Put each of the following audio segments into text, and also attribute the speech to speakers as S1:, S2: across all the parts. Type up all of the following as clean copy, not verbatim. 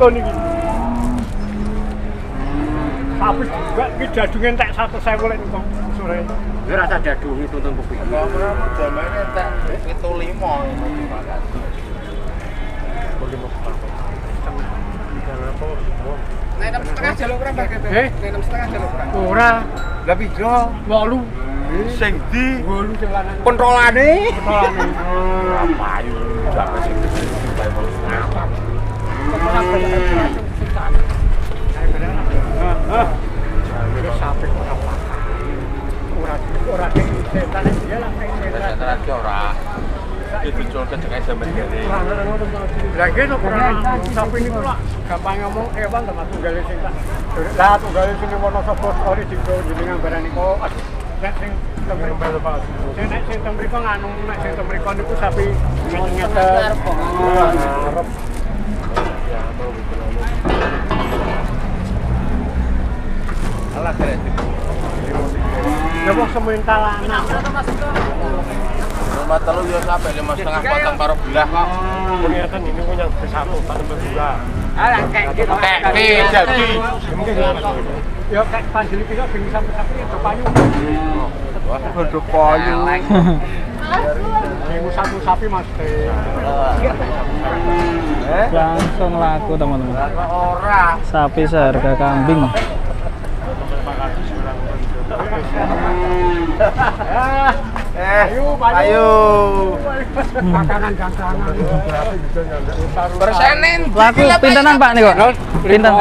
S1: dikon iki. Sapi juga iki jadung entek 100.000 lek kok sore.
S2: Ora rasa jadung tuntun kopi.
S3: Kok ora jamane entek 75.
S4: Nek 6,5 jaluk kurang Mbak Gede.
S1: Eh?
S4: Nek 6,5 jaluk kurang.
S1: Ora,
S3: Lah piro?
S1: 8.
S3: Sing di
S1: 8 sing lanang.
S3: kontrolane.
S1: Kontrolane.
S3: Payu. Sampai sing ngapa.
S1: Ora banyak sapi ora pakai. Ora setan dia lah setan.
S3: Setan iki ora. Dijual ke cek sampe kene.
S1: Lah kene kurang sapi niku lah gampang ngomong kewan sama tunggale sing tak. Lah tunggale sing wono sapa ori digo jenengan barani kok. Nek sing temriko Pak. Sing temriko nganu nek sing temriko niku sapi ngeter. Arep. Ya, apa
S3: Alah kere.
S1: ya wong semental anak.
S3: Rumah telu yo sampai 5,5 potong karo belah kok.
S1: Kelihatan ini punya bersatu tak berdua.
S4: Alah kayak gitu.
S3: Kayak jadi.
S1: Ya kayak panjeli kita gini sampai itu payu.
S3: Wah, kudu payu.
S1: Minggu satu sapi Mas.
S5: Langsung laku teman-teman.
S3: Ora.
S5: Sapi seharga kambing.
S3: Ayo.
S1: Makanan-makanan.
S3: Persenin.
S5: Laku pintenan Pak nih kok. Pinten.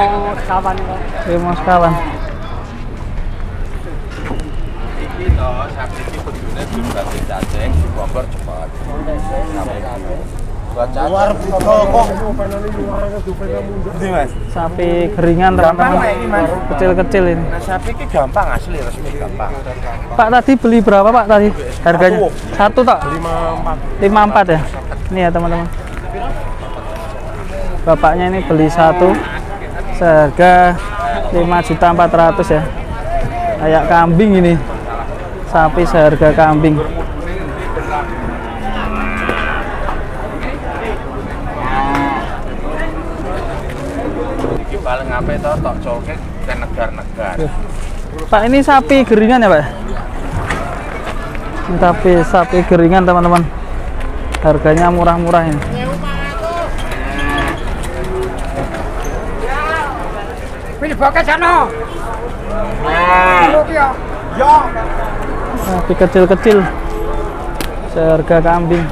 S1: Kawan kok.
S5: 5 sekawan.
S3: Iki to, sapi iki kudune jumlah cacing dibobor cepat. Luar kok. Mas.
S5: Sapi keringan teman-teman. Kecil-kecil ini.
S3: Nah, sapi iki gampang asli resmi gampang.
S5: Pak tadi beli berapa Pak tadi? Harganya? Satu tak? 54 ya? Ini ya teman-teman. Bapaknya ini beli satu seharga 5.400.000 ya. Kayak kambing ini. Sapi seharga kambing.
S3: Iki paling ngape to tok colke ke negar-negar.
S5: Pak ini sapi geringan ya Pak? Tapi sapi geringan teman-teman. Harganya murah-murah ini.
S4: Pilih boket sana.
S3: Yo.
S5: Sapi kecil-kecil seharga kambing.